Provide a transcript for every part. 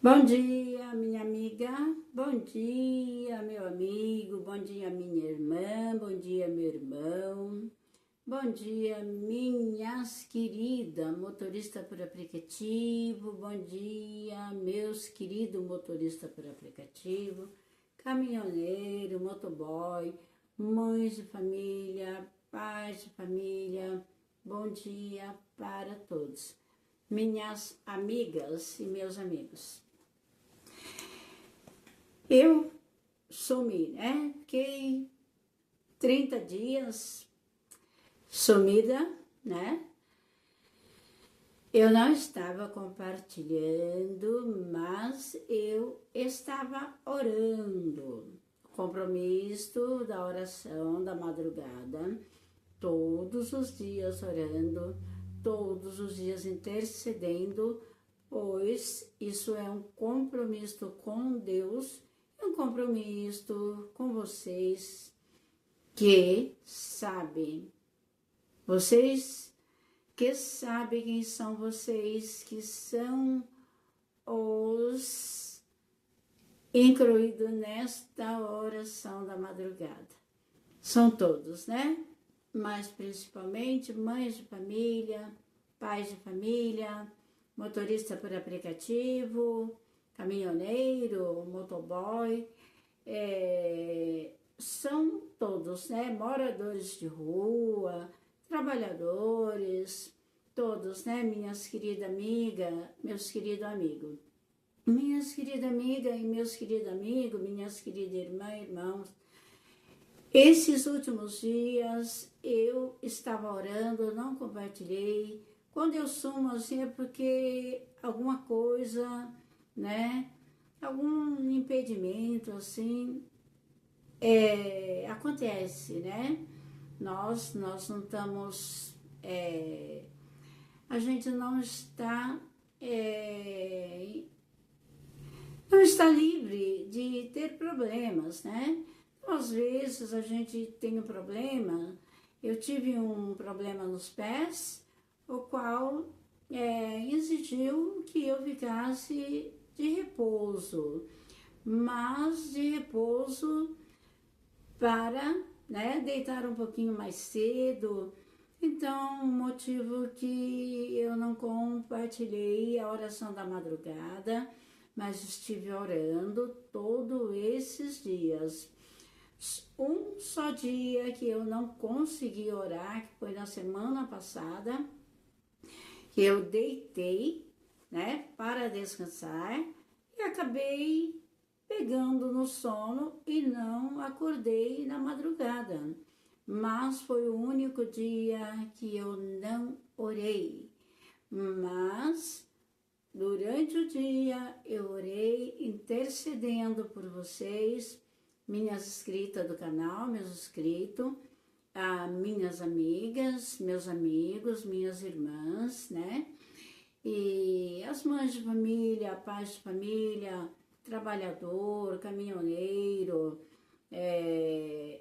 Bom dia, minha amiga. Bom dia, meu amigo. Bom dia, minha irmã. Bom dia, meu irmão. Bom dia, minhas queridas motorista por aplicativo. Bom dia, meus queridos motorista por aplicativo, caminhoneiro, motoboy, mães de família, pais de família. Bom dia para todos. Minhas amigas e meus amigos. Eu sumi, né? Fiquei 30 dias sumida, né? Eu não estava compartilhando, mas eu estava orando. Compromisso da oração da madrugada, todos os dias orando, todos os dias intercedendo, pois isso é um compromisso com Deus, um compromisso com vocês que sabem. Vocês que sabem quem são vocês, que são os incluídos nesta oração da madrugada. São todos, né? Mas principalmente mães de família, pais de família, motorista por aplicativo, caminhoneiro, motoboy, são todos, né? Moradores de rua, trabalhadores, todos, né? Minhas queridas amigas, meus queridos amigos. Minhas queridas amigas e meus queridos amigos, minhas queridas irmãs e irmãos, esses últimos dias eu estava orando, não compartilhei. Quando eu sumo assim é porque alguma coisa, né? Algum impedimento assim acontece, né? Nós não estamos, a gente não está livre de ter problemas, né? Às vezes a gente tem um problema. Eu tive um problema nos pés, o qual exigiu que eu ficasse de repouso, mas de repouso para, né, deitar um pouquinho mais cedo. Então, o motivo que eu não compartilhei a oração da madrugada, mas estive orando todos esses dias. Um só dia que eu não consegui orar, que foi na semana passada, que eu deitei, né, para descansar e acabei pegando no sono e não acordei na madrugada. Mas foi o único dia que eu não orei. Mas durante o dia eu orei intercedendo por vocês, minhas inscritas do canal, meus inscritos, minhas amigas, meus amigos, minhas irmãs, né? E as mães de família, pais de família, trabalhador, caminhoneiro,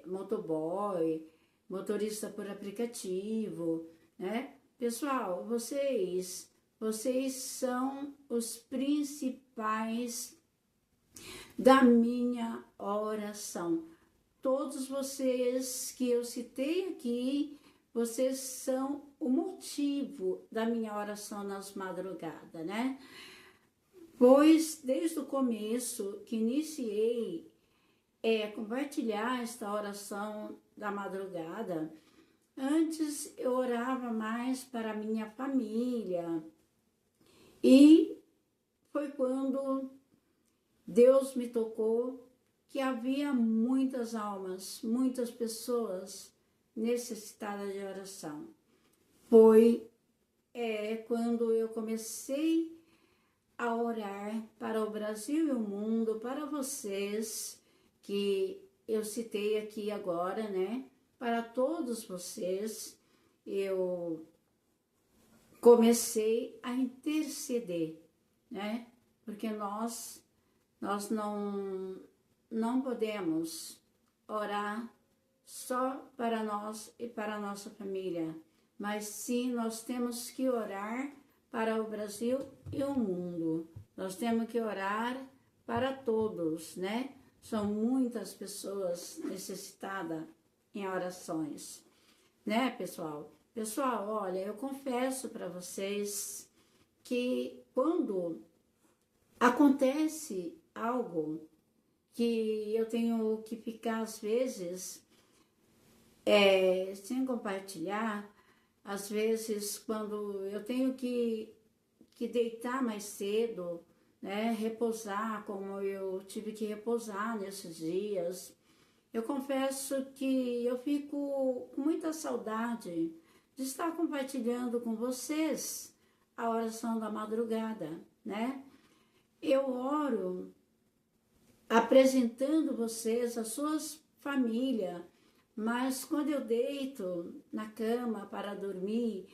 motoboy, motorista por aplicativo, né? Pessoal, vocês são os principais da minha oração. Todos vocês que eu citei aqui, vocês são o motivo da minha oração nas madrugadas, né? Pois desde o começo que iniciei compartilhar esta oração da madrugada, antes eu orava mais para a minha família e foi quando Deus me tocou que havia muitas almas, muitas pessoas necessitadas de oração. Foi quando eu comecei a orar para o Brasil e o mundo, para vocês, que eu citei aqui agora, né? Para todos vocês, eu comecei a interceder, né? Porque nós não podemos orar só para nós e para a nossa família, mas sim nós temos que orar para o Brasil e o mundo. Nós temos que orar para todos, né? São muitas pessoas necessitadas em orações, né, pessoal? Pessoal, olha, eu confesso para vocês que quando acontece algo que eu tenho que ficar, às vezes, sem compartilhar, às vezes, quando eu tenho que deitar mais cedo, né, repousar, como eu tive que repousar nesses dias, eu confesso que eu fico com muita saudade de estar compartilhando com vocês a oração da madrugada, né? Eu oro apresentando vocês as suas famílias, mas quando eu deito na cama para dormir,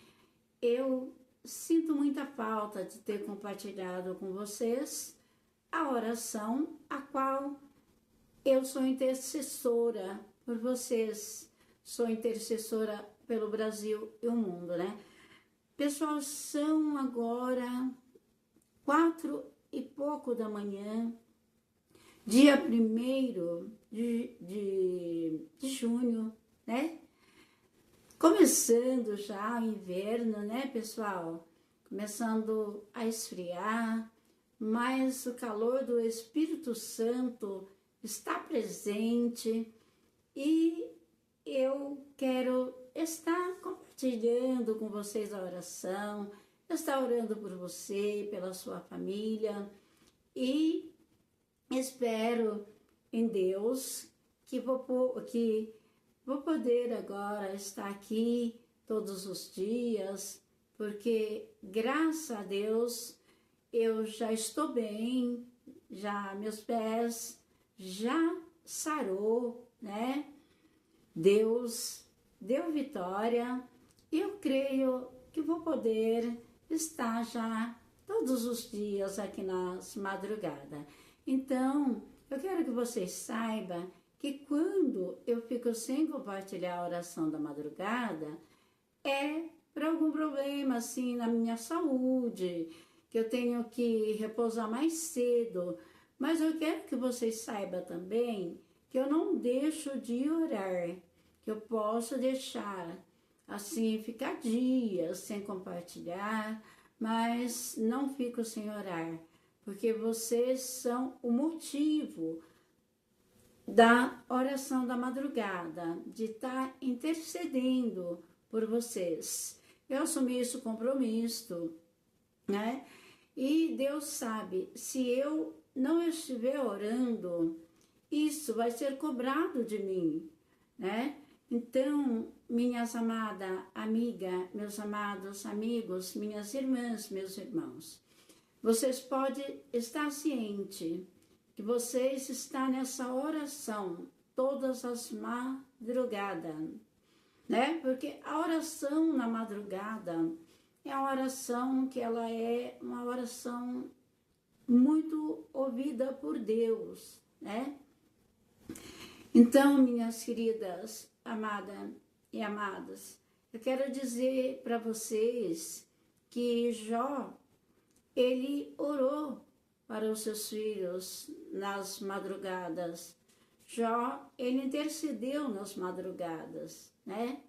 eu sinto muita falta de ter compartilhado com vocês a oração a qual eu sou intercessora por vocês, sou intercessora pelo Brasil e o mundo, né? Pessoal, são agora 4h pouco da manhã, dia 1º de junho, né? Começando já o inverno, né, pessoal? Começando a esfriar, mas o calor do Espírito Santo está presente e eu quero estar compartilhando com vocês a oração, estar orando por você, pela sua família e espero em Deus que vou poder agora estar aqui todos os dias, porque graças a Deus eu já estou bem, já meus pés já sarou, né? Deus deu vitória e eu creio que vou poder estar já todos os dias aqui nas madrugadas. Então, eu quero que vocês saibam que quando eu fico sem compartilhar a oração da madrugada, é por algum problema, assim, na minha saúde, que eu tenho que repousar mais cedo. Mas eu quero que vocês saibam também que eu não deixo de orar, que eu posso deixar, assim, ficar dias sem compartilhar, mas não fico sem orar, porque vocês são o motivo da oração da madrugada, de estar intercedendo por vocês. Eu assumi esse compromisso, né? E Deus sabe, se eu não estiver orando, isso vai ser cobrado de mim, né? Então, minhas amadas amigas, meus amados amigos, minhas irmãs, meus irmãos, vocês podem estar cientes que vocês estão nessa oração todas as madrugadas, né? Porque a oração na madrugada é uma oração que ela é uma oração muito ouvida por Deus, né? Então, minhas queridas, amadas e amadas, eu quero dizer para vocês que Jó, ele orou para os seus filhos nas madrugadas. Jó, ele intercedeu nas madrugadas, né?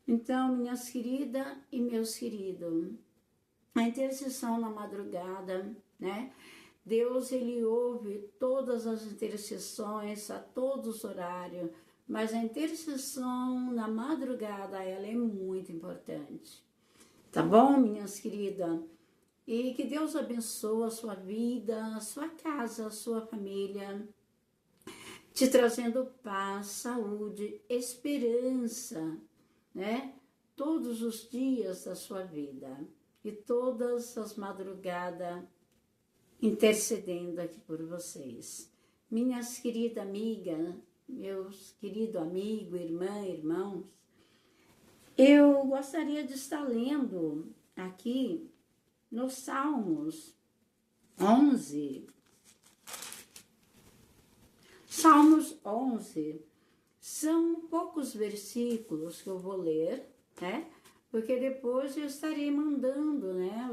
Então, minhas queridas e meus queridos, a intercessão na madrugada, né? Deus, ele ouve todas as intercessões a todos os horários, mas a intercessão na madrugada, ela é muito importante. Tá bom, minhas queridas? E que Deus abençoe a sua vida, a sua casa, a sua família, te trazendo paz, saúde, esperança, né? Todos os dias da sua vida e todas as madrugadas intercedendo aqui por vocês. Minhas queridas amigas, meus queridos amigos, irmã, irmãos, eu gostaria de estar lendo aqui nos Salmos 11. Salmos 11 são poucos versículos que eu vou ler, né? porque depois eu estarei mandando, né,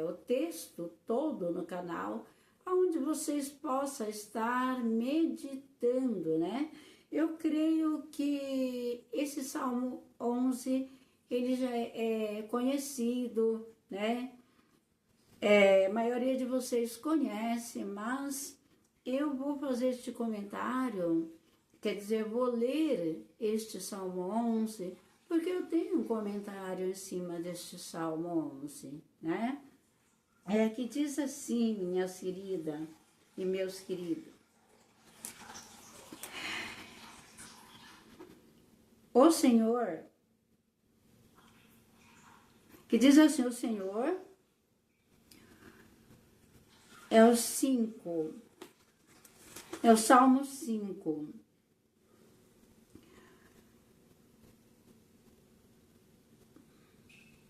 o texto todo no canal, onde vocês possam estar meditando, né? Eu creio que esse Salmo 11, ele já é conhecido, né? A maioria de vocês conhece, mas eu vou fazer este comentário, quer dizer, vou ler este Salmo 11, porque eu tenho um comentário em cima deste Salmo 11, né? Que diz assim, minhas queridas e meus queridos. O Senhor, que diz assim, o Senhor é o 5, é o Salmo 5.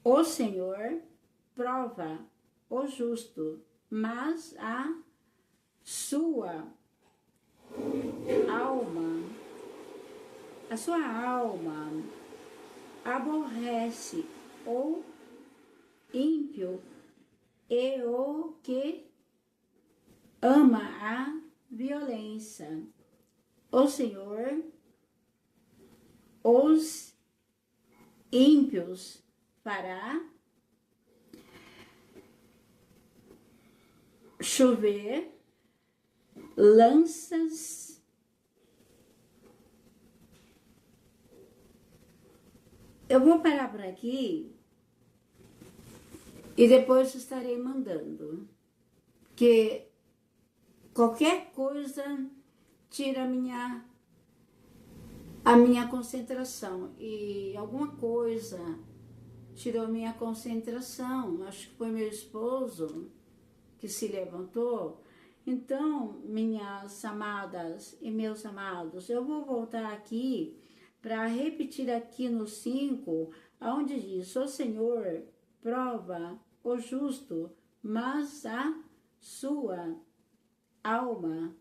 O Senhor prova o justo, mas a sua alma aborrece o ímpio e o que ama a violência. O Senhor, os ímpios fará chover lanças. Eu vou parar por aqui e depois estarei mandando, porque qualquer coisa tira a minha concentração, e alguma coisa tirou minha concentração, acho que foi meu esposo que se levantou. Então, minhas amadas e meus amados, eu vou voltar aqui para repetir aqui no 5, onde diz, o Senhor prova o justo, mas a sua alma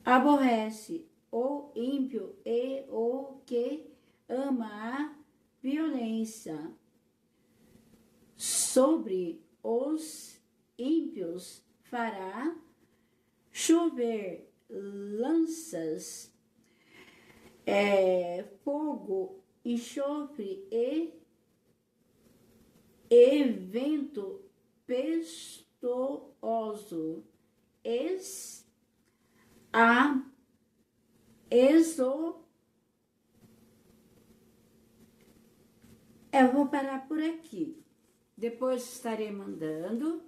aborrece o ímpio e o que ama a violência. Sobre os ímpios fará chover lanças, fogo, enxofre e vento pestoso. Eu vou parar por aqui. Depois estarei mandando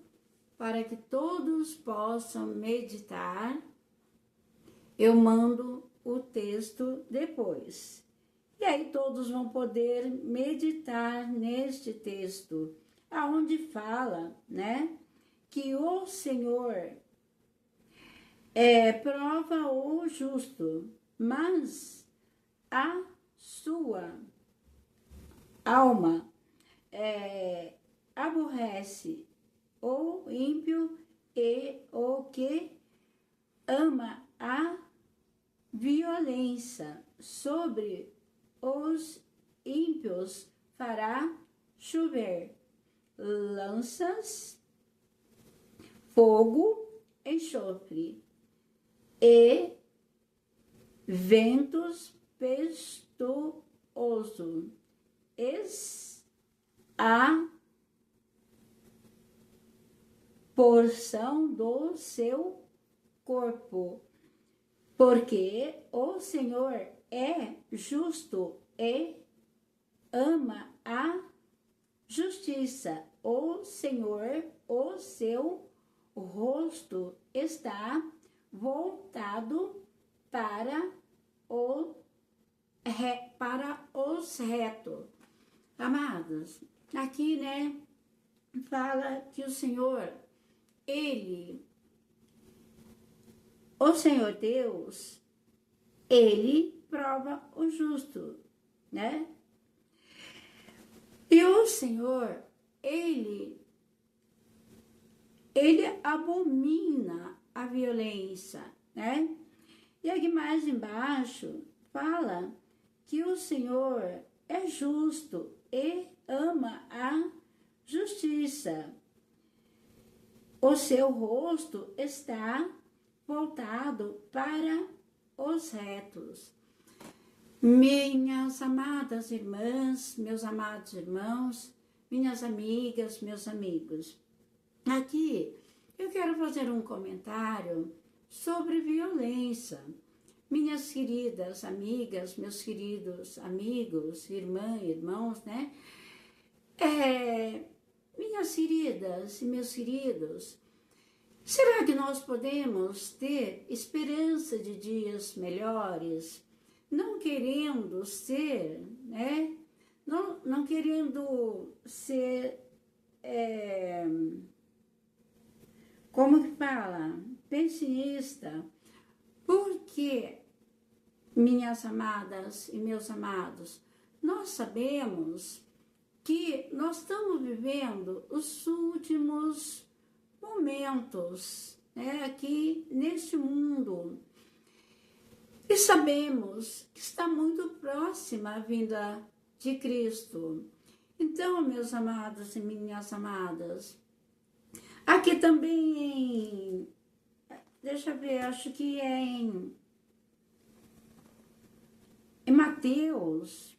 para que todos possam meditar. Eu mando o texto depois. E aí todos vão poder meditar neste texto, aonde fala, né, que o Senhor prova o justo, mas a sua alma aborrece o ímpio e o que ama a violência. Sobre os ímpios fará chover lanças, fogo, enxofre e ventos pestoso. A porção do seu corpo, porque o Senhor é justo e ama a justiça. O Senhor, o seu rosto está voltado para os retos. Amados, aqui, né, fala que o Senhor, o Senhor Deus, ele prova o justo, né? E o Senhor, ele abomina a violência, né? E aqui mais embaixo fala que o Senhor é justo e ama a justiça. O seu rosto está voltado para os retos. Minhas amadas irmãs, meus amados irmãos, minhas amigas, meus amigos, aqui eu quero fazer um comentário sobre violência. Minhas queridas amigas, meus queridos amigos, irmãos, né? Minhas queridas e meus queridos, será que nós podemos ter esperança de dias melhores? Não querendo ser, né? Não querendo ser, como que fala? Pessimista. Porque, minhas amadas e meus amados, nós sabemos que nós estamos vivendo os últimos momentos, né, aqui neste mundo. E sabemos que está muito próxima a vinda de Cristo. Então, meus amados e minhas amadas, aqui também deixa eu ver, acho que é em Mateus,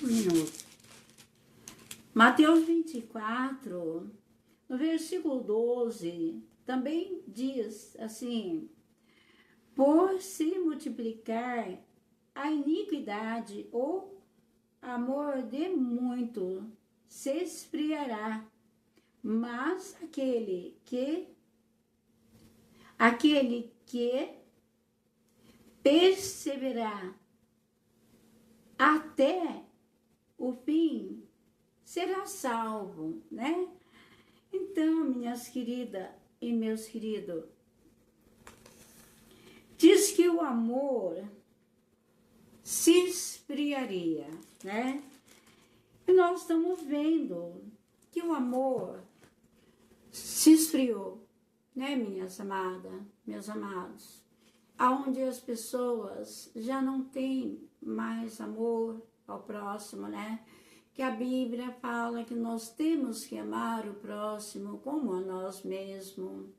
um minuto. Mateus 24, no versículo 12, também diz assim: por se multiplicar a iniquidade, o amor de muito se esfriará, mas aquele que perseverar até o fim será salvo, né? Então, minhas queridas e meus queridos, diz que o amor se esfriaria, né? E nós estamos vendo que o amor se esfriou, né, minhas amadas, meus amados? Aonde as pessoas já não têm mais amor ao próximo, né? Que a Bíblia fala que nós temos que amar o próximo como a nós mesmos.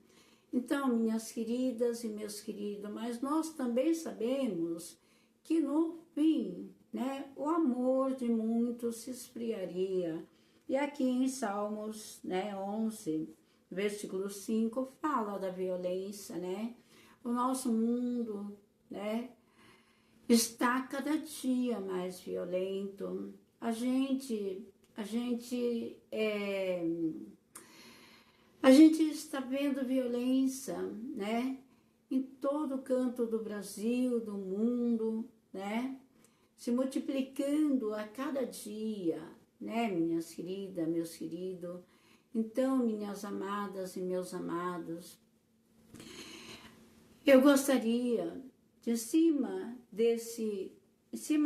Então, minhas queridas e meus queridos, mas nós também sabemos que no fim, né, o amor de muitos se esfriaria. E aqui em Salmos, né, 11, versículo 5, fala da violência, né? O nosso mundo, né, está cada dia mais violento. A gente está vendo violência, né? Em todo canto do Brasil, do mundo, né? Se multiplicando a cada dia, né, minhas queridas, meus queridos? Então, minhas amadas e meus amados, eu gostaria, em cima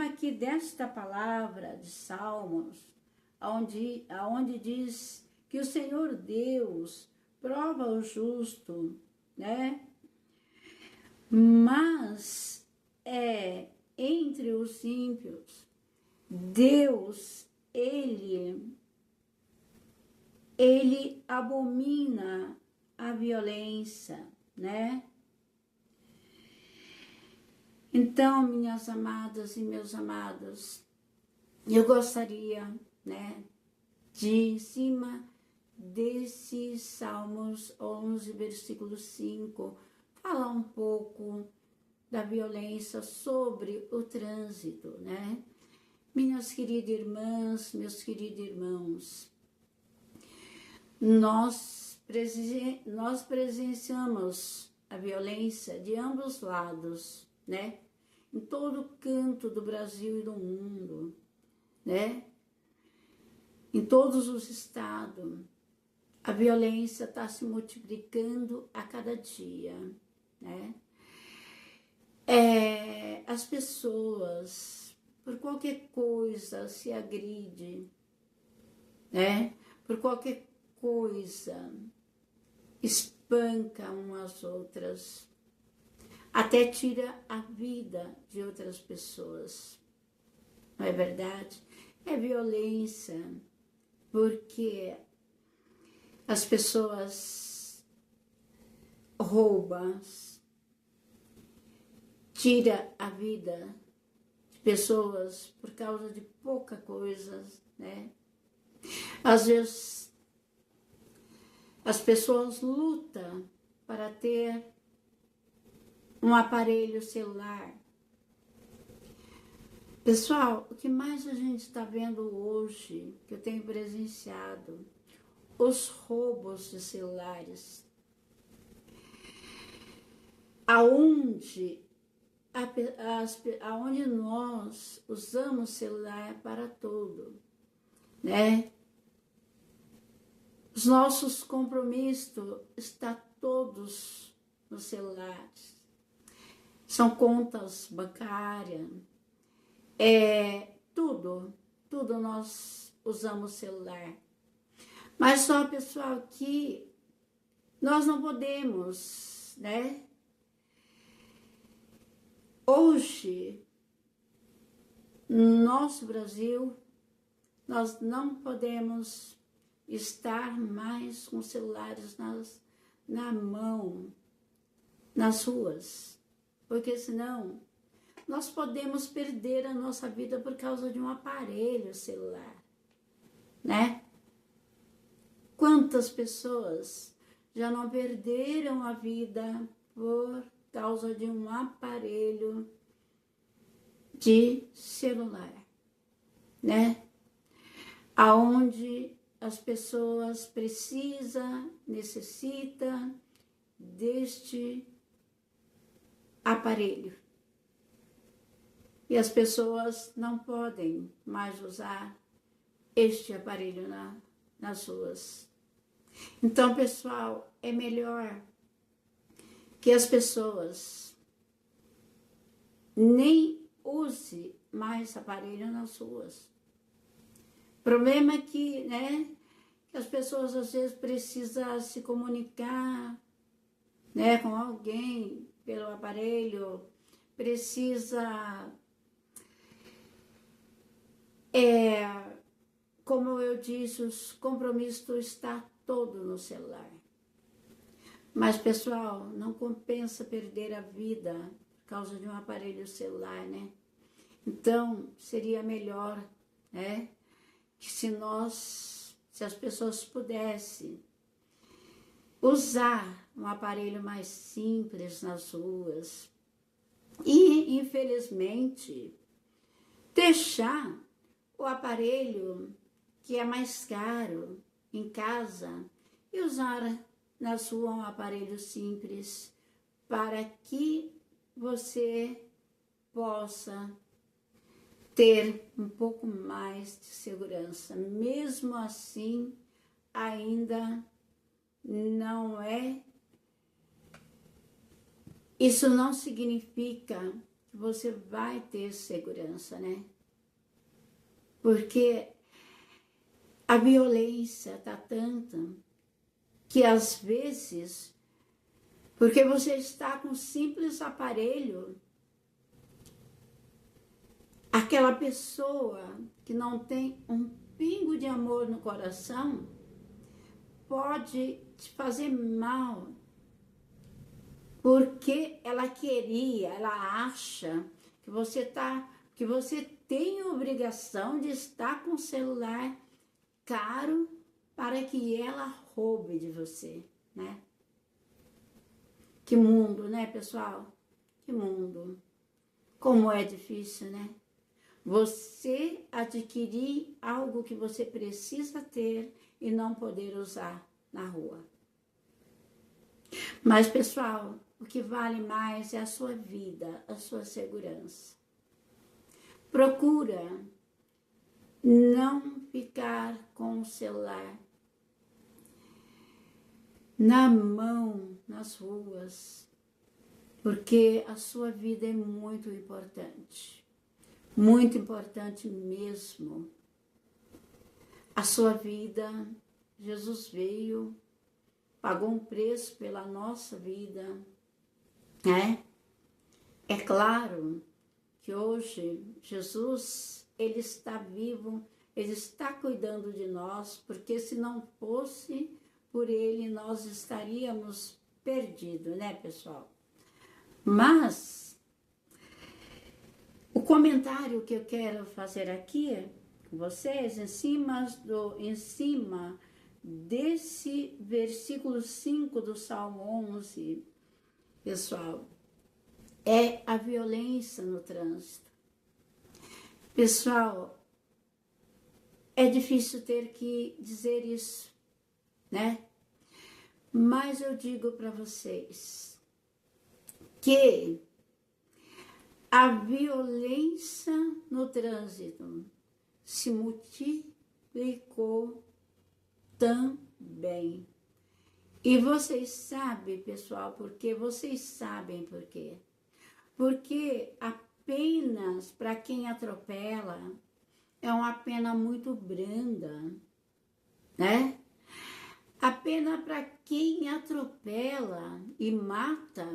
aqui desta palavra de Salmos, aonde diz que o Senhor Deus prova o justo, né? Mas entre os ímpios, Deus, ele abomina a violência, né? Então, minhas amadas e meus amados, eu gostaria, né, de, em cima desses Salmos 11, versículo 5, falar um pouco da violência sobre o trânsito, né? Minhas queridas irmãs, meus queridos irmãos, nós presenciamos a violência de ambos os lados, né? Em todo canto do Brasil e do mundo, né? Em todos os estados, a violência está se multiplicando a cada dia, né? As pessoas, por qualquer coisa, se agridem, né? Por qualquer coisa, espanca umas às outras, até tira a vida de outras pessoas. Não é verdade? É violência, porque as pessoas roubam, tira a vida de pessoas por causa de pouca coisa, né? Às vezes as pessoas lutam para ter um aparelho celular. Pessoal, o que mais a gente está vendo hoje, que eu tenho presenciado, os roubos de celulares. Aonde nós usamos celular para tudo, né? Os nossos compromissos estão todos nos celulares. São contas bancárias, tudo nós usamos celular. Mas só, pessoal, que nós não podemos, né? Hoje, no nosso Brasil, nós não podemos estar mais com celulares na mão, nas ruas, porque senão nós podemos perder a nossa vida por causa de um aparelho celular, né? Quantas pessoas já não perderam a vida por causa de um aparelho de celular, né? Aonde as pessoas necessitam deste aparelho. E as pessoas não podem mais usar este aparelho nas ruas. Então, pessoal, é melhor que as pessoas nem usem mais aparelho nas ruas. O problema é que, né, que as pessoas às vezes precisam se comunicar, né, com alguém pelo aparelho, precisa, como eu disse, os compromissos estão todos no celular. Mas, pessoal, não compensa perder a vida por causa de um aparelho celular, né? Então, seria melhor, né, que se as pessoas pudessem usar um aparelho mais simples nas ruas e, infelizmente, deixar o aparelho que é mais caro em casa e usar na sua um aparelho simples para que você possa ter um pouco mais de segurança. Mesmo assim, ainda não é. Isso não significa que você vai ter segurança, né? Porque a violência está tanta que às vezes, porque você está com um simples aparelho, aquela pessoa que não tem um pingo de amor no coração pode te fazer mal, porque ela acha que você tem a obrigação de estar com o celular caro para que ela roube de você, né? Que mundo, né, pessoal? Que mundo. Como é difícil, né? Você adquirir algo que você precisa ter e não poder usar na rua. Mas, pessoal, o que vale mais é a sua vida, a sua segurança. Procura não ficar com o celular na mão, nas ruas, porque a sua vida é muito importante mesmo. A sua vida, Jesus veio pagou um preço pela nossa vida, né? É claro que hoje Jesus, ele está vivo, ele está cuidando de nós, porque se não fosse por ele, nós estaríamos perdidos, né, pessoal? Mas o comentário que eu quero fazer aqui com vocês, em cima desse versículo 5 do Salmo 11, pessoal, é a violência no trânsito. Pessoal, é difícil ter que dizer isso, né? Mas eu digo para vocês que a violência no trânsito se multiplicou também. E vocês sabem, pessoal, por quê? Vocês sabem por quê? Porque apenas para quem atropela é uma pena muito branda, né? A pena para quem atropela e mata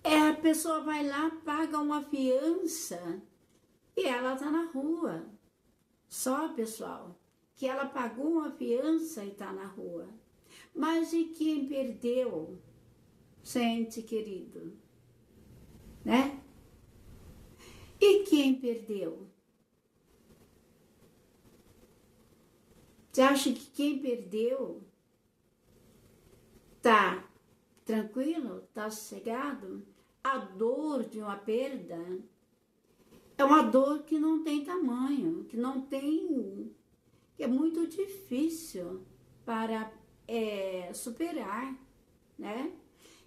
a pessoa vai lá, paga uma fiança e ela tá na rua. Só, pessoal, que ela pagou uma fiança e tá na rua. Mas e quem perdeu, ente querido, né? E quem perdeu? Você acha que quem perdeu tá tranquilo, tá sossegado? A dor de uma perda é uma dor que não tem tamanho, que não tem, que é muito difícil para superar, né?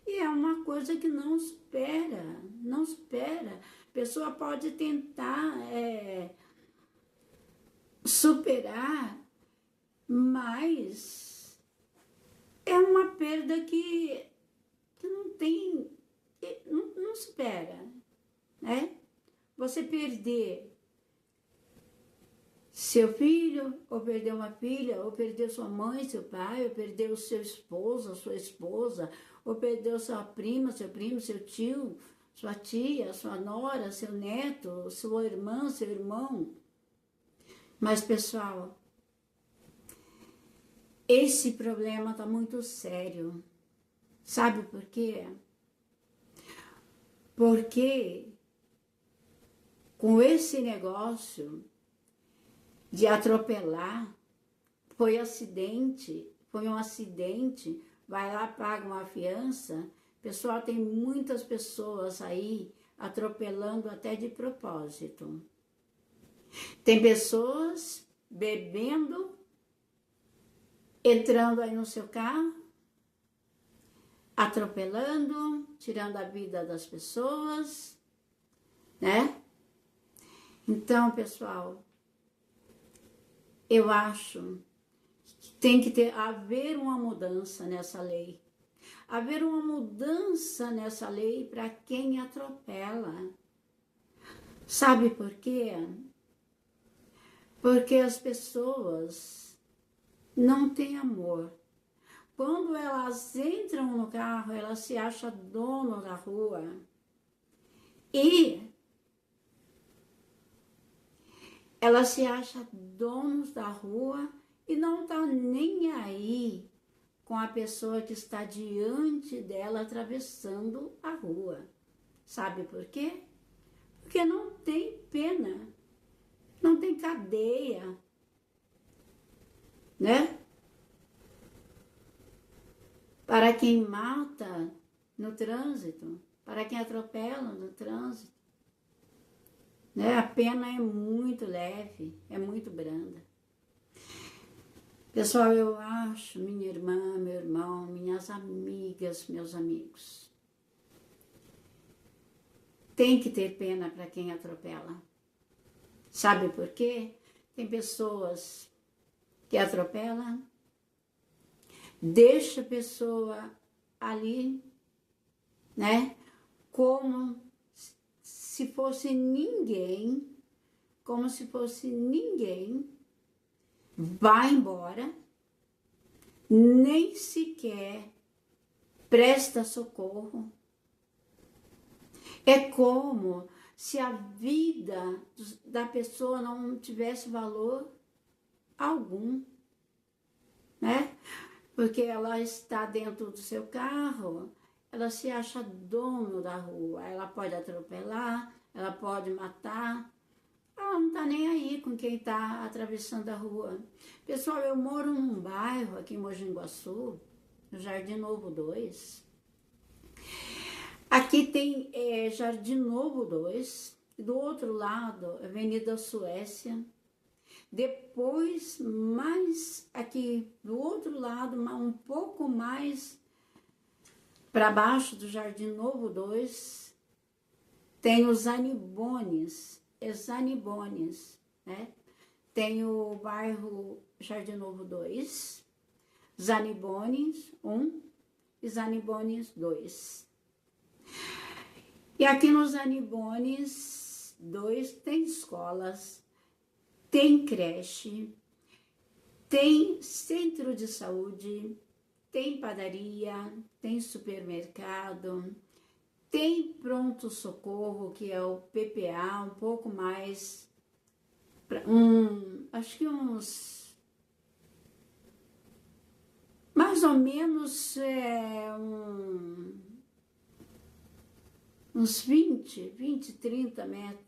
E é uma coisa que não supera, não supera. A pessoa pode tentar superar, mas é uma perda que não tem, não supera, né? Você perder seu filho, ou perder uma filha, ou perder sua mãe, seu pai, ou perder o seu esposo, sua esposa, ou perder sua prima, seu primo, seu tio, sua tia, sua nora, seu neto, sua irmã, seu irmão. Mas, pessoal, esse problema está muito sério. Sabe por quê? Porque com esse negócio de atropelar, foi um acidente, vai lá, paga uma fiança. Pessoal, tem muitas pessoas aí atropelando até de propósito. Tem pessoas bebendo, entrando aí no seu carro, atropelando, tirando a vida das pessoas, né? Então, pessoal, eu acho que tem que haver uma mudança nessa lei. Haver uma mudança nessa lei para quem atropela. Sabe por quê? Porque as pessoas não têm amor. Quando elas entram no carro, elas se acham dono da rua. E elas se acham donos da rua e não tá nem aí com a pessoa que está diante dela atravessando a rua. Sabe por quê? Porque não tem pena, não tem cadeia, né? Para quem mata no trânsito, para quem atropela no trânsito, né? A pena é muito leve, é muito branda. Pessoal, eu acho, minha irmã, meu irmão, minhas amigas, meus amigos, tem que ter pena para quem atropela. Sabe por quê? Tem pessoas que atropelam, deixa a pessoa ali, né? Como se fosse ninguém, vai embora, nem sequer presta socorro. É como se a vida da pessoa não tivesse valor algum, né? Porque ela está dentro do seu carro, ela se acha dono da rua, ela pode atropelar, ela pode matar, ela não está nem aí com quem está atravessando a rua. Pessoal, eu moro num bairro aqui em Mogi Guaçu, no Jardim Novo 2. Aqui tem Jardim Novo 2, do outro lado, Avenida Suécia. Depois, mais aqui do outro lado, um pouco mais para baixo do Jardim Novo 2, tem os Zanibones, né? Tem o bairro Jardim Novo 2, Zanibones 1 e Zanibones 2. E aqui nos Zanibones 2 tem escolas, tem creche, tem centro de saúde, tem padaria, tem supermercado, tem pronto-socorro, que é o PPA, um pouco mais, acho que mais ou menos uns 20, 30 metros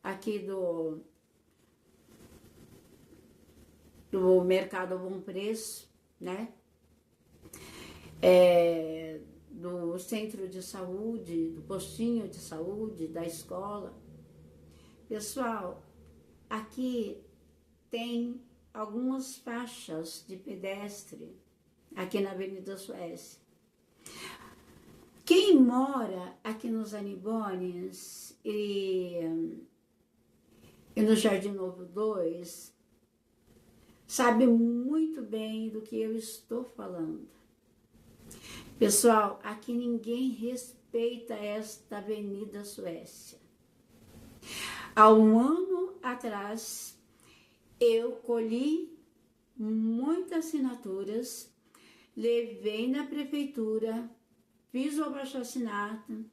aqui do Mercado Bom Preço, né? Do centro de saúde, do postinho de saúde, da escola. Pessoal, aqui tem algumas faixas de pedestre, aqui na Avenida Suécia. Quem mora aqui nos Zanibones e no Jardim Novo 2 sabe muito bem do que eu estou falando. Pessoal, aqui ninguém respeita esta Avenida Suécia. Há um ano atrás, eu colhi muitas assinaturas, levei na prefeitura, fiz o abaixo-assinado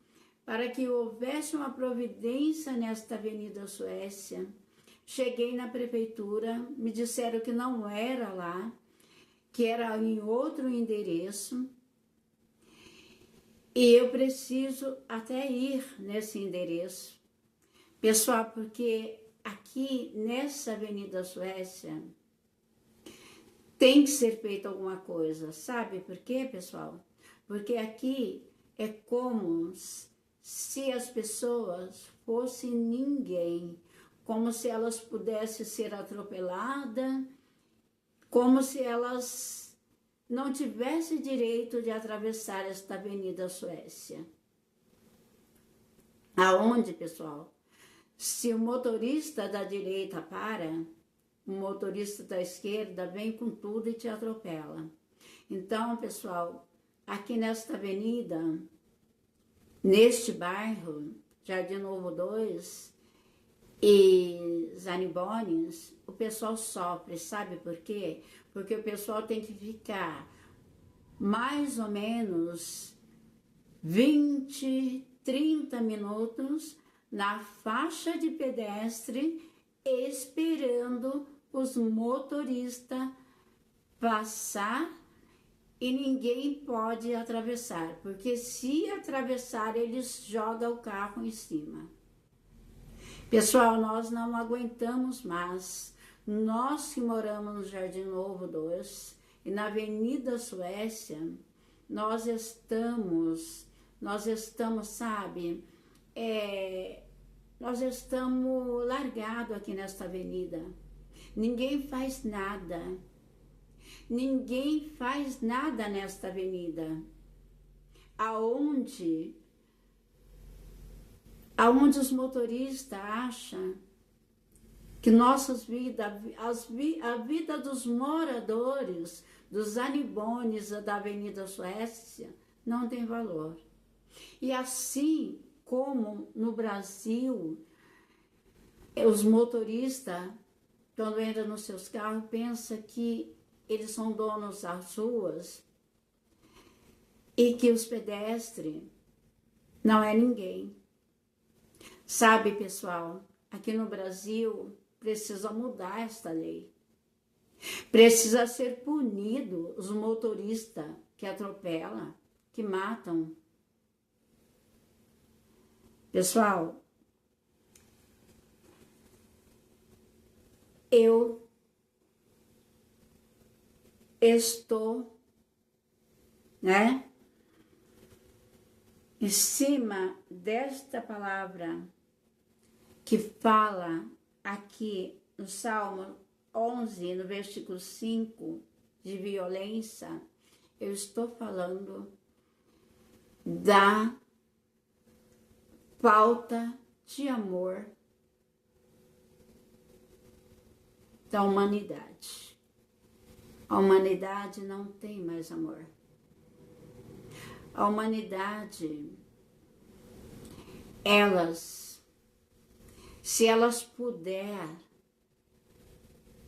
para que houvesse uma providência nesta Avenida Suécia. Cheguei na prefeitura, me disseram que não era lá, que era em outro endereço. E eu preciso até ir nesse endereço. Pessoal, porque aqui nessa Avenida Suécia tem que ser feita alguma coisa. Sabe por quê, pessoal? Porque aqui é como se as pessoas fossem ninguém, como se elas pudessem ser atropeladas, como se elas não tivessem direito de atravessar esta Avenida Suécia. Aonde, pessoal? Se o motorista da direita para, o motorista da esquerda vem com tudo e te atropela. Então, pessoal, aqui nesta avenida, neste bairro, Jardim Novo 2 e Zanibones, o pessoal sofre, sabe por quê? Porque o pessoal tem que ficar mais ou menos 20, 30 minutos na faixa de pedestre, esperando os motoristas passar, e ninguém pode atravessar, porque se atravessar, eles jogam o carro em cima. Pessoal, nós não aguentamos mais. Nós que moramos no Jardim Novo 2 e na Avenida Suécia, nós estamos, sabe, nós estamos largados aqui nesta avenida. Ninguém faz nada. Ninguém faz nada nesta avenida. Aonde os motoristas acham que nossas vidas, a vida dos moradores, dos Zanibones da Avenida Suécia, não tem valor. E assim como no Brasil, os motoristas, quando entram nos seus carros, pensam que eles são donos das ruas e que os pedestres não é ninguém. Sabe, pessoal, aqui no Brasil precisa mudar esta lei. Precisa ser punido os motoristas que atropelam, que matam. Pessoal, eu estou, em cima desta palavra que fala aqui no Salmo 11, no versículo 5, de violência. Eu estou falando da falta de amor da humanidade. A humanidade não tem mais amor. A humanidade, se elas puderem,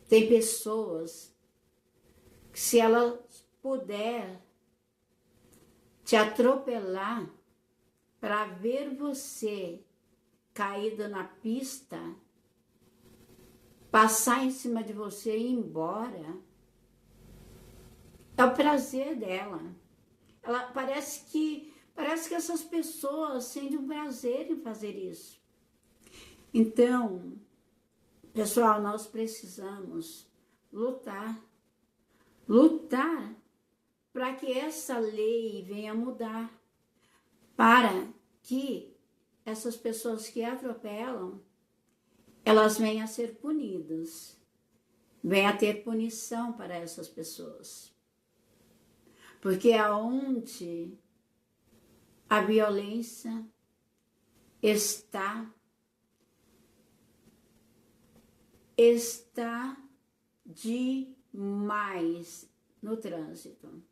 tem pessoas que se elas puderem te atropelar para ver você caído na pista, passar em cima de você e ir embora, é o prazer dela. Ela parece que essas pessoas sentem um prazer em fazer isso. Então, pessoal, nós precisamos lutar para que essa lei venha mudar, para que essas pessoas que atropelam, elas venham a ser punidas, venha a ter punição para essas pessoas. Porque aonde a violência está demais no trânsito,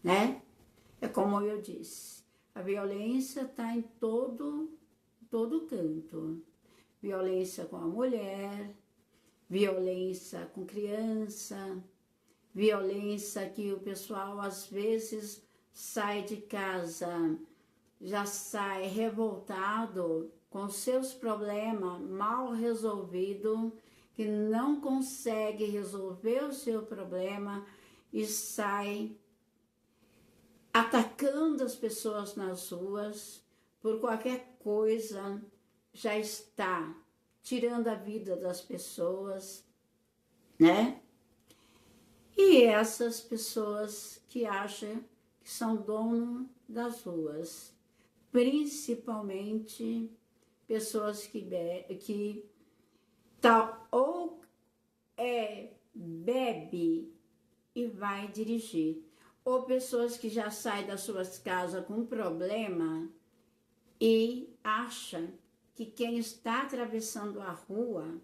É como eu disse, a violência está em todo canto. Violência com a mulher, violência com criança, violência que o pessoal às vezes sai de casa, já sai revoltado com seus problemas mal resolvidos, que não consegue resolver o seu problema e sai atacando as pessoas nas ruas por qualquer coisa, já está tirando a vida das pessoas, E essas pessoas que acham que são dono das ruas, principalmente pessoas que bebe e vai dirigir, ou pessoas que já saem das suas casas com problema e acham que quem está atravessando a rua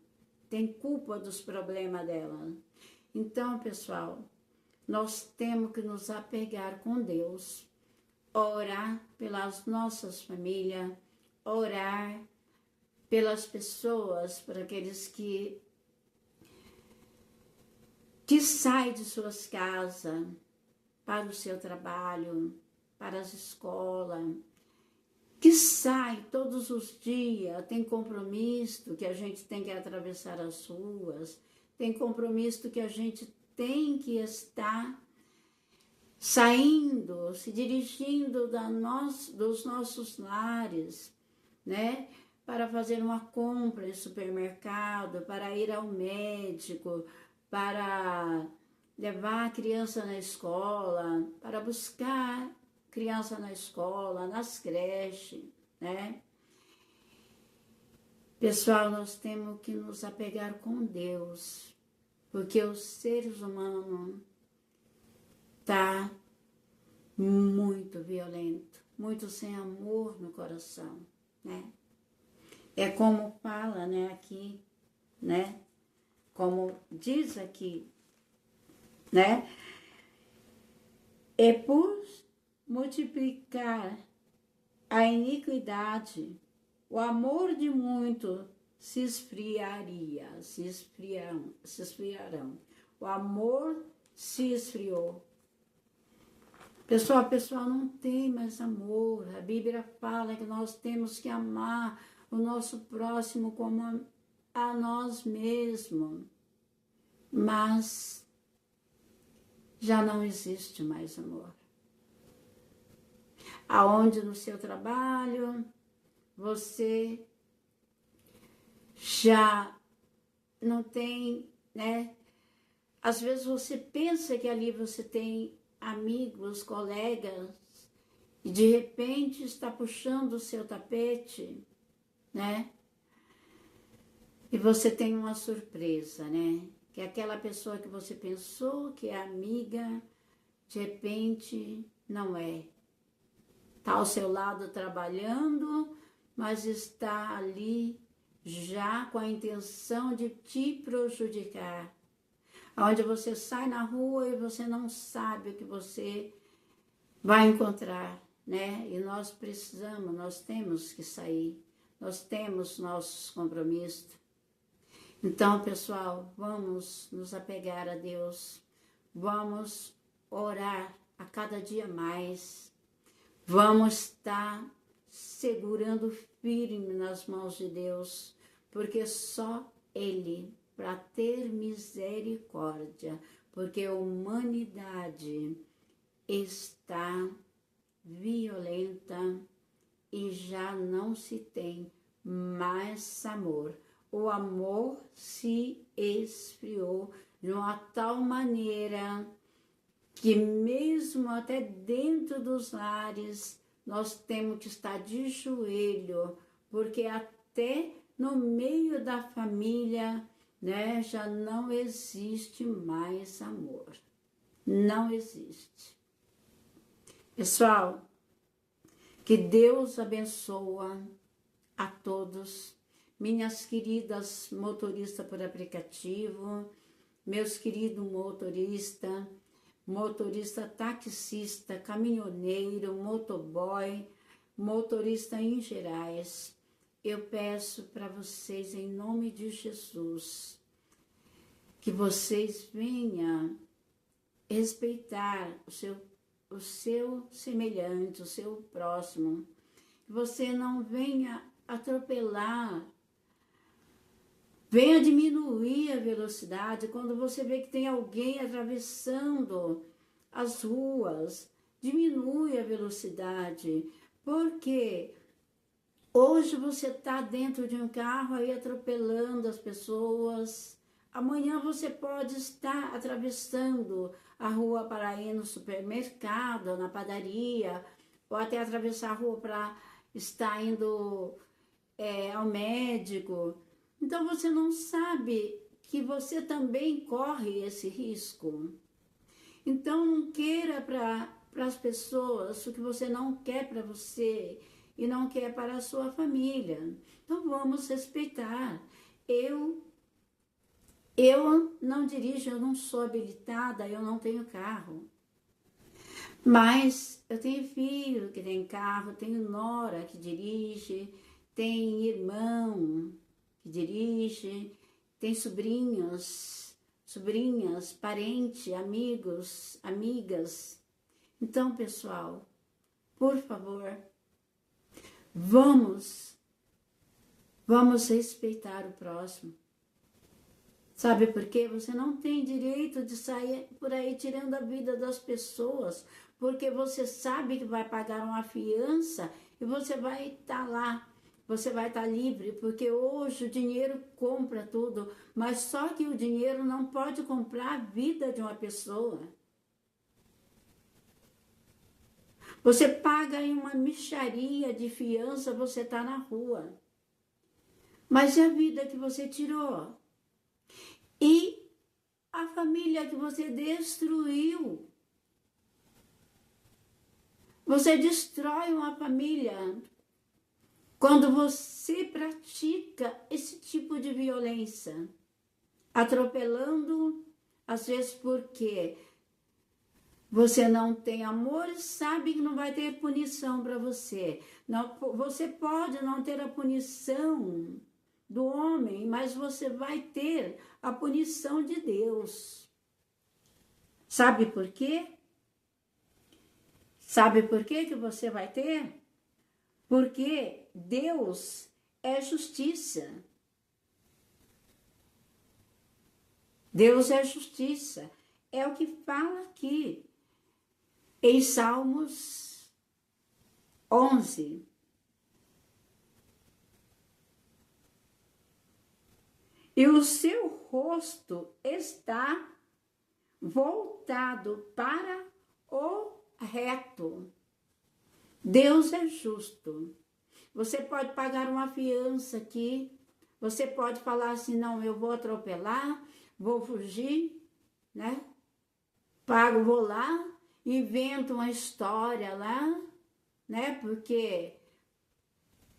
tem culpa dos problemas dela. Então, pessoal, nós temos que nos apegar com Deus, orar pelas nossas famílias, orar pelas pessoas, por aqueles que saem de suas casas para o seu trabalho, para as escolas, que sai todos os dias, tem compromisso que a gente tem que atravessar as ruas, tem compromisso que a gente tem que estar saindo, se dirigindo dos nossos lares, para fazer uma compra em supermercado, para ir ao médico, para levar a criança na escola, para buscar criança na escola, nas creches, Pessoal, nós temos que nos apegar com Deus, porque os seres humanos tá muito violento, muito sem amor no coração, É como fala, aqui, Como diz aqui, É por multiplicar a iniquidade, o amor de muito se esfriarão. o amor se esfriou. Pessoal não tem mais amor. A Bíblia fala que nós temos que amar o nosso próximo como a nós mesmos. Mas já não existe mais amor. Aonde no seu trabalho você já não tem, né? Às vezes você pensa que ali você tem amigos, colegas, e de repente está puxando o seu tapete, né? E você tem uma surpresa, né? Que aquela pessoa que você pensou que é amiga, de repente não é. Está ao seu lado trabalhando, mas está ali já com a intenção de te prejudicar. Onde você sai na rua e você não sabe o que você vai encontrar, né? E nós precisamos, nós temos que sair, nós temos nossos compromissos. Então, pessoal, vamos nos apegar a Deus, vamos orar a cada dia mais, vamos estar segurando firme nas mãos de Deus, porque só Ele, para ter misericórdia, porque a humanidade está violenta e já não se tem mais amor. O amor se esfriou de uma tal maneira que mesmo até dentro dos lares nós temos que estar de joelho, porque até no meio da família, né, já não existe mais amor. Não existe. Pessoal, que Deus abençoe a todos, minhas queridas motoristas por aplicativo, meus queridos motorista taxista, caminhoneiro, motoboy, motorista em gerais. Eu peço para vocês, em nome de Jesus, que vocês venham respeitar o seu semelhante, o seu próximo. Que você não venha atropelar, venha diminuir a velocidade quando você vê que tem alguém atravessando as ruas. Diminui a velocidade, porque hoje você está dentro de um carro aí atropelando as pessoas. Amanhã você pode estar atravessando a rua para ir no supermercado, na padaria, ou até atravessar a rua para estar indo ao médico. Então você não sabe que você também corre esse risco. Então não queira para as pessoas o que você não quer para você e não quer para a sua família. Então vamos respeitar. Eu não dirijo, eu não sou habilitada, eu não tenho carro. Mas eu tenho filho que tem carro, tenho nora que dirige, tem irmão que dirige, tem sobrinhos, sobrinhas, parentes, amigos, amigas. Então, pessoal, por favor, vamos respeitar o próximo. Sabe por quê? Você não tem direito de sair por aí tirando a vida das pessoas, porque você sabe que vai pagar uma fiança e você vai estar lá, você vai estar livre, porque hoje o dinheiro compra tudo, mas só que o dinheiro não pode comprar a vida de uma pessoa. Você paga em uma mixaria de fiança, você está na rua. Mas e a vida que você tirou? E a família que você destruiu? Você destrói uma família quando você pratica esse tipo de violência, atropelando, às vezes porque você não tem amor e sabe que não vai ter punição para você. Não, você pode não ter a punição do homem, mas você vai ter a punição de Deus. Sabe por quê? Sabe por quê que você vai ter? Porque Deus é justiça. Deus é justiça. É o que fala aqui em Salmos 11. E o seu rosto está voltado para o reto. Deus é justo. Você pode pagar uma fiança aqui. Você pode falar assim, não, eu vou atropelar, vou fugir, né? Pago, vou lá, invento uma história lá, né? Porque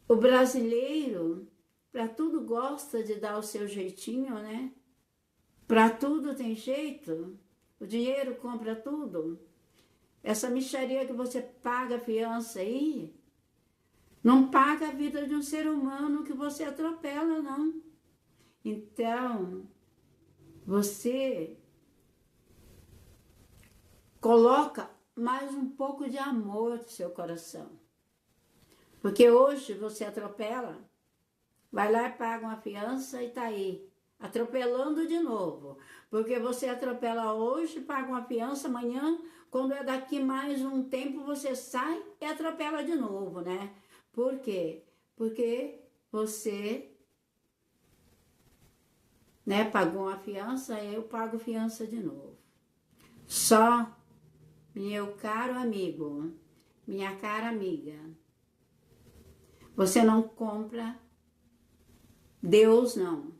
o brasileiro, para tudo gosta de dar o seu jeitinho, né? Para tudo tem jeito. O dinheiro compra tudo. Essa mixaria que você paga a fiança aí, não paga a vida de um ser humano que você atropela, não. Então, você coloca mais um pouco de amor no seu coração. Porque hoje você atropela, vai lá e paga uma fiança e tá aí, atropelando de novo. Porque você atropela hoje, paga uma fiança, amanhã, quando é daqui mais um tempo, você sai e atropela de novo, né? Por quê? Porque você, né, pagou uma fiança, eu pago fiança de novo. Só, meu caro amigo, minha cara amiga, você não compra Deus, não.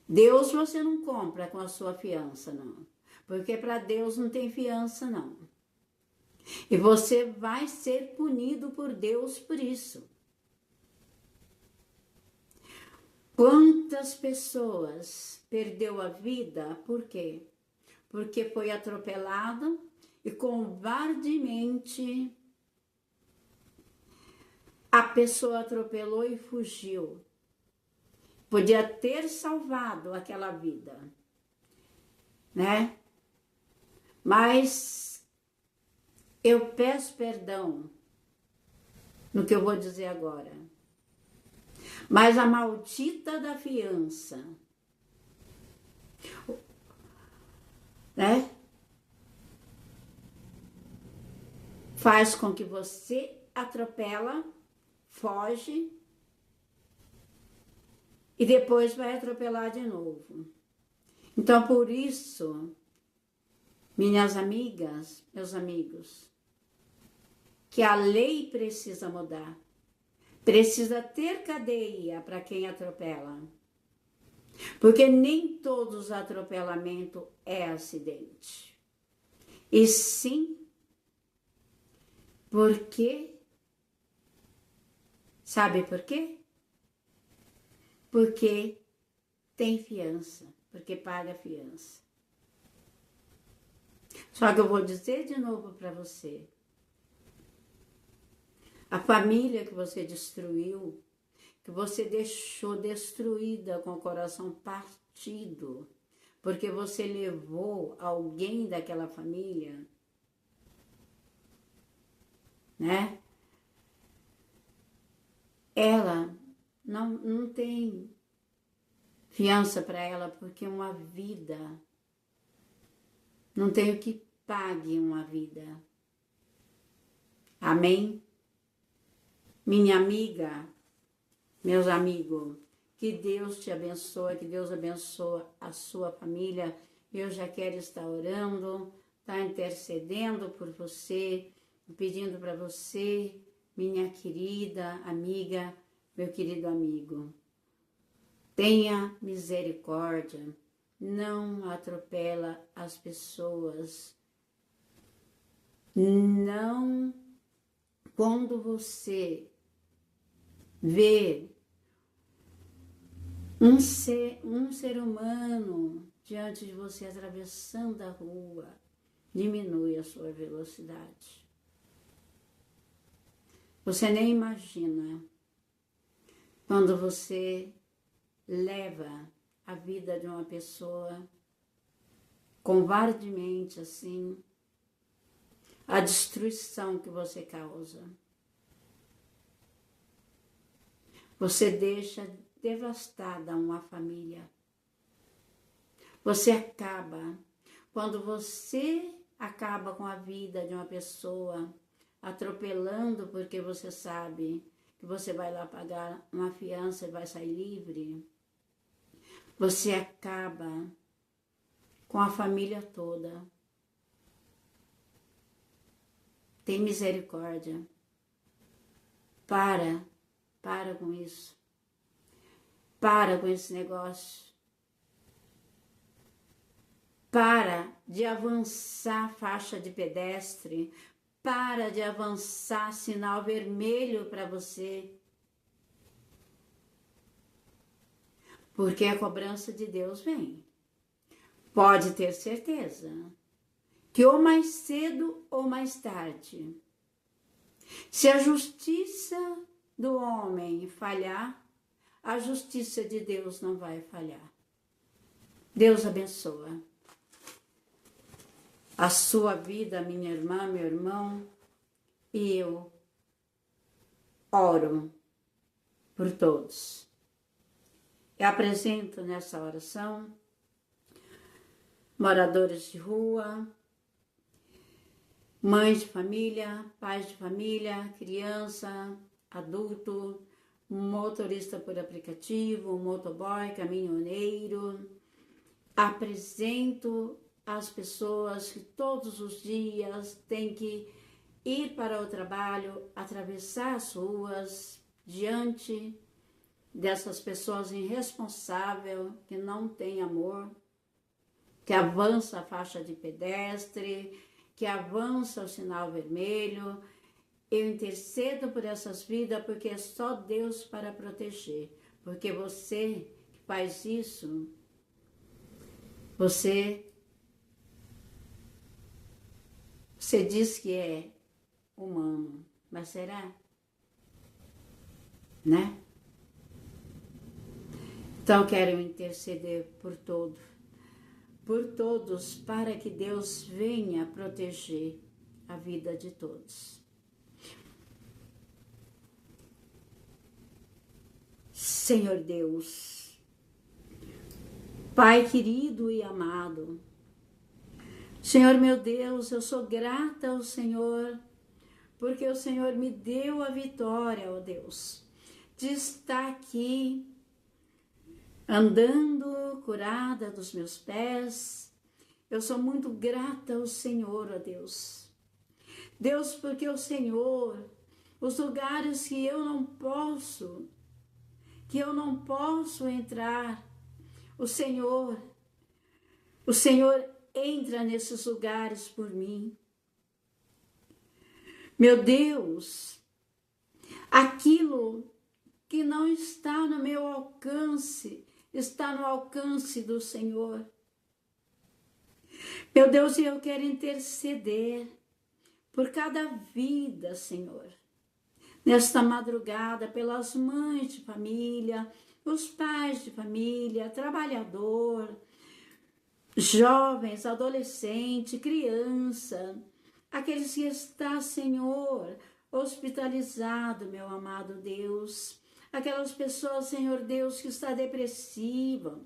Deus você não compra com a sua fiança, não. Porque para Deus não tem fiança, não. E você vai ser punido por Deus por isso. Quantas pessoas perdeu a vida? Por quê? Porque foi atropelado e covardemente a pessoa atropelou e fugiu. Podia ter salvado aquela vida, né? Mas eu peço perdão no que eu vou dizer agora. Mas a maldita da fiança, né? Faz com que você atropela, foge e depois vai atropelar de novo. Então, por isso, minhas amigas, meus amigos, que a lei precisa mudar. Precisa ter cadeia para quem atropela. Porque nem todos os atropelamentos é acidente. E sim, porque, sabe por quê? Porque tem fiança, porque paga fiança. Só que eu vou dizer de novo para você. A família que você destruiu, que você deixou destruída com o coração partido, porque você levou alguém daquela família, né? Ela não tem fiança para ela, porque uma vida, não tem o que pague uma vida. Amém? Minha amiga, meus amigos, que Deus te abençoe, que Deus abençoe a sua família. Eu já quero estar orando, tá intercedendo por você, pedindo para você, minha querida amiga, meu querido amigo, tenha misericórdia, não atropela as pessoas, não, quando você vê um ser humano diante de você atravessando a rua, diminui a sua velocidade. Você nem imagina quando você leva a vida de uma pessoa covardemente assim, a destruição que você causa. Você deixa devastada uma família. Você acaba, quando você acaba com a vida de uma pessoa, atropelando porque você sabe que você vai lá pagar uma fiança e vai sair livre, você acaba com a família toda. Tem misericórdia. Para com isso. Para com esse negócio. Para de avançar faixa de pedestre. Para de avançar sinal vermelho para você. Porque a cobrança de Deus vem. Pode ter certeza que ou mais cedo ou mais tarde, se a justiça do homem falhar, a justiça de Deus não vai falhar. Deus abençoa a sua vida, minha irmã, meu irmão, e eu oro por todos. Eu apresento nessa oração moradores de rua, mães de família, pais de família, criança, adulto, motorista por aplicativo, motoboy, caminhoneiro. Apresento as pessoas que todos os dias têm que ir para o trabalho, atravessar as ruas, diante dessas pessoas irresponsáveis, que não têm amor, que avança a faixa de pedestre, que avança o sinal vermelho. Eu intercedo por essas vidas, porque é só Deus para proteger. Porque você que faz isso, você diz que é humano, mas será? Né? Então quero interceder por todos, para que Deus venha proteger a vida de todos. Senhor Deus, Pai querido e amado, Senhor meu Deus, eu sou grata ao Senhor, porque o Senhor me deu a vitória, ó Deus, de estar aqui, andando curada dos meus pés. Eu sou muito grata ao Senhor, ó Deus. Deus, porque o Senhor, os lugares que eu não posso entrar, o Senhor entra nesses lugares por mim. Meu Deus, aquilo que não está no meu alcance, está no alcance do Senhor. Meu Deus, eu quero interceder por cada vida, Senhor. Nesta madrugada, pelas mães de família, os pais de família, trabalhador, jovens, adolescente, criança, aqueles que estão, Senhor, hospitalizado, meu amado Deus. Aquelas pessoas, Senhor Deus, que está depressiva,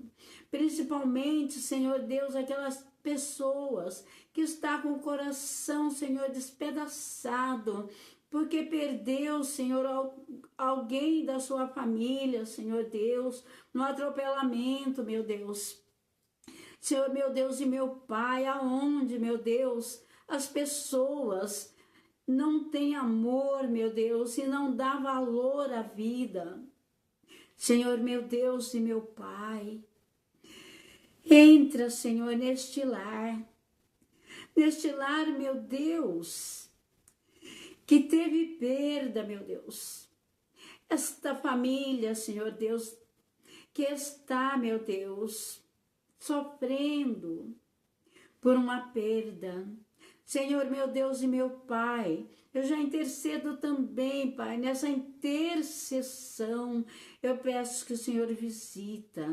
principalmente, Senhor Deus, aquelas pessoas que está com o coração, Senhor, despedaçado, porque perdeu, Senhor, alguém da sua família, Senhor Deus, no atropelamento, meu Deus. Senhor, meu Deus e meu Pai, aonde, meu Deus, as pessoas não tem amor, meu Deus, e não dá valor à vida. Senhor, meu Deus e meu Pai, entra, Senhor, neste lar, meu Deus, que teve perda, meu Deus. Esta família, Senhor Deus, que está, meu Deus, sofrendo por uma perda. Senhor, meu Deus e meu Pai, eu já intercedo também, Pai, nessa intercessão. Eu peço que o Senhor visita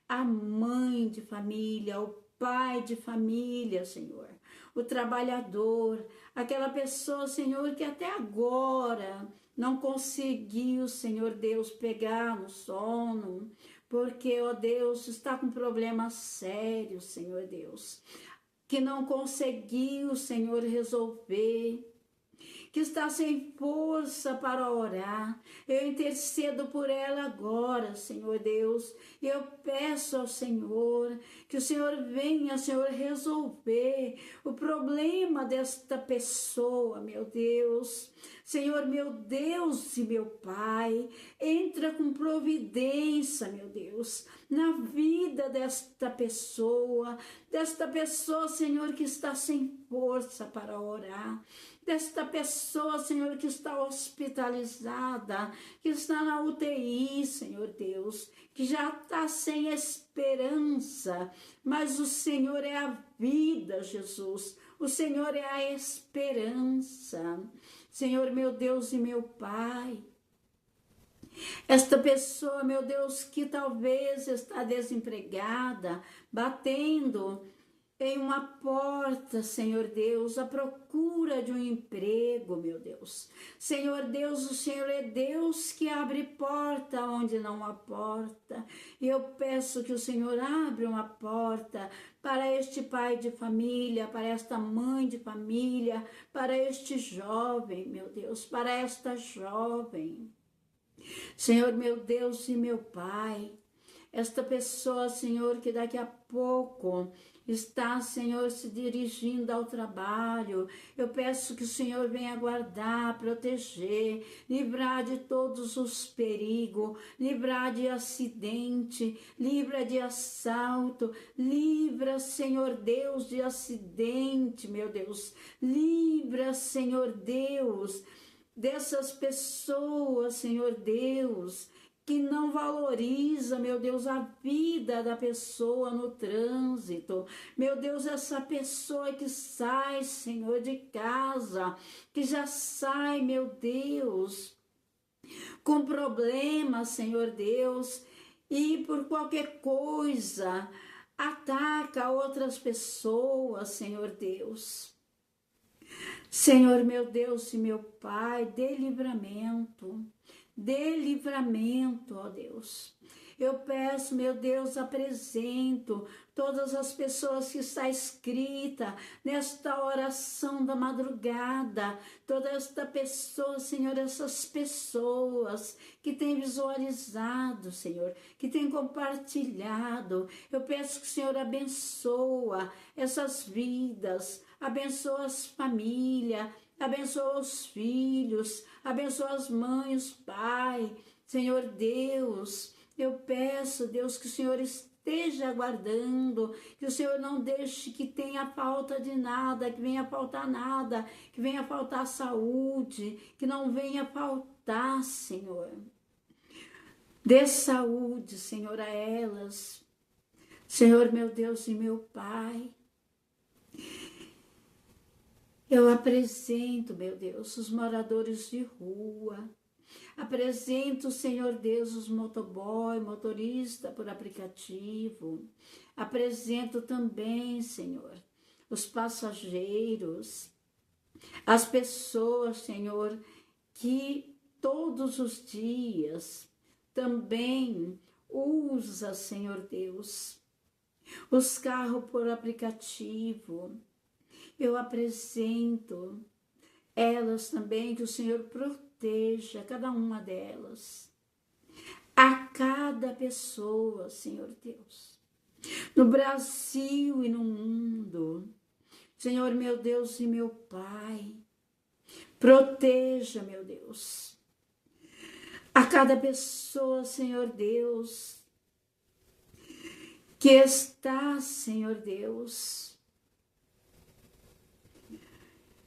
a mãe de família, o pai de família, Senhor, o trabalhador, aquela pessoa, Senhor, que até agora não conseguiu, Senhor Deus, pegar no sono, porque, ó Deus, está com problemas sérios, Senhor Deus, que não conseguiu, Senhor, resolver, que está sem força para orar. Eu intercedo por ela agora, Senhor Deus. Eu peço ao Senhor que o Senhor venha, Senhor, resolver o problema desta pessoa, meu Deus. Senhor, meu Deus e meu Pai, entra com providência, meu Deus, na vida desta pessoa, Senhor, que está sem força para orar, desta pessoa, Senhor, que está hospitalizada, que está na UTI, Senhor Deus, que já está sem esperança, mas o Senhor é a vida, Jesus, o Senhor é a esperança. Senhor, meu Deus e meu Pai, esta pessoa, meu Deus, que talvez está desempregada, batendo em uma porta, Senhor Deus, à procura de um emprego, meu Deus. Senhor Deus, o Senhor é Deus que abre porta onde não há porta. E eu peço que o Senhor abra uma porta para este pai de família, para esta mãe de família, para este jovem, meu Deus, para esta jovem. Senhor, meu Deus e meu Pai, esta pessoa, Senhor, que daqui a pouco está, Senhor, se dirigindo ao trabalho, eu peço que o Senhor venha guardar, proteger, livrar de todos os perigos, livrar de acidente, livra de assalto, livra, Senhor Deus, de acidente, meu Deus, livra, Senhor Deus, dessas pessoas, Senhor Deus, que não valoriza, meu Deus, a vida da pessoa no trânsito. Meu Deus, essa pessoa que sai, Senhor, de casa, que já sai, meu Deus, com problemas, Senhor Deus, e por qualquer coisa ataca outras pessoas, Senhor Deus. Senhor, meu Deus e meu Pai, dê livramento, ó Deus. Eu peço, meu Deus, apresento todas as pessoas que está escrita nesta oração da madrugada, toda esta pessoa, Senhor, essas pessoas que têm visualizado, Senhor, que têm compartilhado. Eu peço que o Senhor abençoa essas vidas, abençoa as famílias, abençoa os filhos, abençoa as mães, os pais. Senhor Deus, eu peço, Deus, que o Senhor esteja aguardando, que o Senhor não deixe que tenha falta de nada, que venha faltar nada, que venha faltar saúde, que não venha faltar, Senhor. Dê saúde, Senhor, a elas. Senhor, meu Deus e meu Pai, eu apresento, meu Deus, os moradores de rua. Apresento, Senhor Deus, os motoboy, motorista por aplicativo. Apresento também, Senhor, os passageiros, as pessoas, Senhor, que todos os dias também usa, Senhor Deus, os carros por aplicativo. Eu apresento elas também, que o Senhor proteja cada uma delas, a cada pessoa, Senhor Deus, no Brasil e no mundo. Senhor, meu Deus e meu Pai, proteja, meu Deus, a cada pessoa, Senhor Deus, que está, Senhor Deus,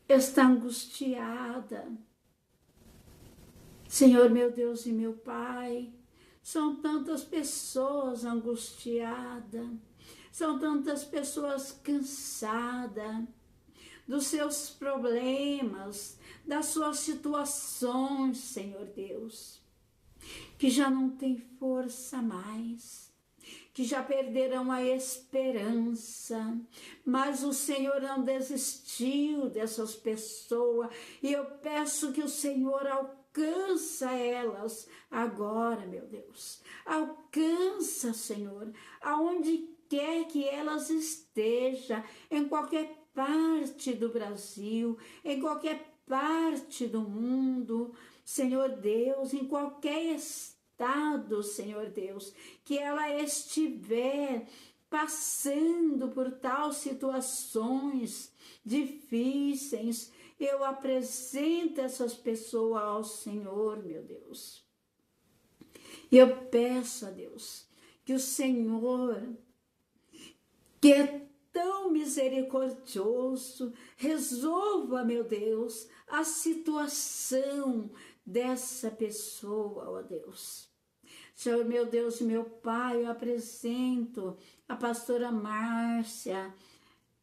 está angustiada. Senhor, meu Deus e meu Pai, são tantas pessoas angustiadas, são tantas pessoas cansadas dos seus problemas, das suas situações, Senhor Deus, que já não tem força mais, que já perderam a esperança, mas o Senhor não desistiu dessas pessoas, e eu peço que o Senhor alcança elas agora, meu Deus. Alcança, Senhor, aonde quer que elas estejam, em qualquer parte do Brasil, em qualquer parte do mundo, Senhor Deus, em qualquer estado, Senhor Deus, que ela estiver passando por tal situações difíceis, eu apresento essas pessoas ao Senhor, meu Deus. E eu peço a Deus que o Senhor, que é tão misericordioso, resolva, meu Deus, a situação dessa pessoa, ó Deus. Senhor, meu Deus e meu Pai, eu apresento a pastora Márcia,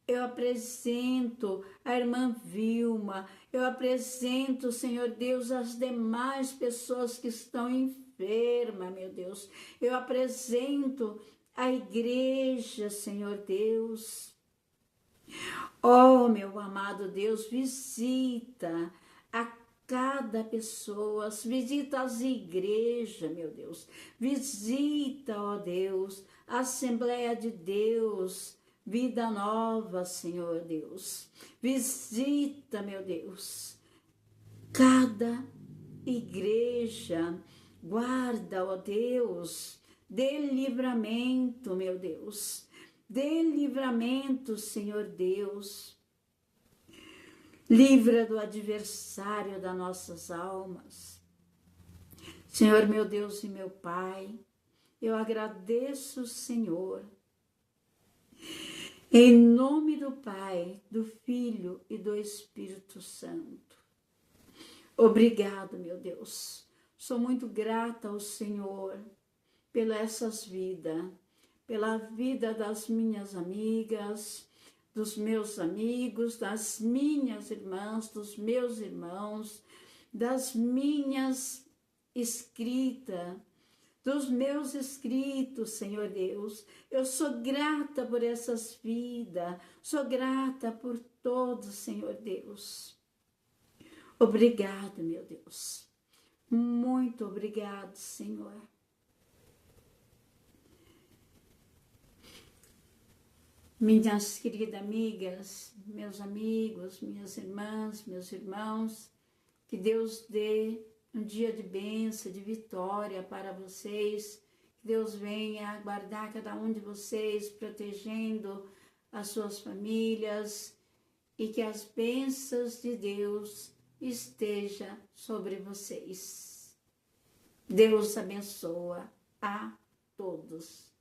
eu apresento a irmã Vilma, eu apresento, Senhor Deus, as demais pessoas que estão enfermas, meu Deus. Eu apresento a igreja, Senhor Deus. Oh, meu amado Deus, visita a cada pessoa, visita as igrejas, meu Deus. Visita, ó Deus, a Assembleia de Deus, Vida Nova, Senhor Deus. Visita, meu Deus, cada igreja. Guarda, ó Deus, dê livramento, meu Deus. Dê livramento, Senhor Deus. Livra do adversário das nossas almas. Senhor, meu Deus e meu Pai, eu agradeço, Senhor, em nome do Pai, do Filho e do Espírito Santo. Obrigado, meu Deus. Sou muito grata ao Senhor pelas essas vidas, pela vida das minhas amigas, dos meus amigos, das minhas irmãs, dos meus irmãos, das minhas escritas, dos meus escritos, Senhor Deus. Eu sou grata por essas vidas, sou grata por todos, Senhor Deus. Obrigado, meu Deus. Muito obrigado, Senhor. Minhas queridas amigas, meus amigos, minhas irmãs, meus irmãos, que Deus dê um dia de bênção, de vitória para vocês, que Deus venha guardar cada um de vocês, protegendo as suas famílias, e que as bênçãos de Deus estejam sobre vocês. Deus abençoa a todos.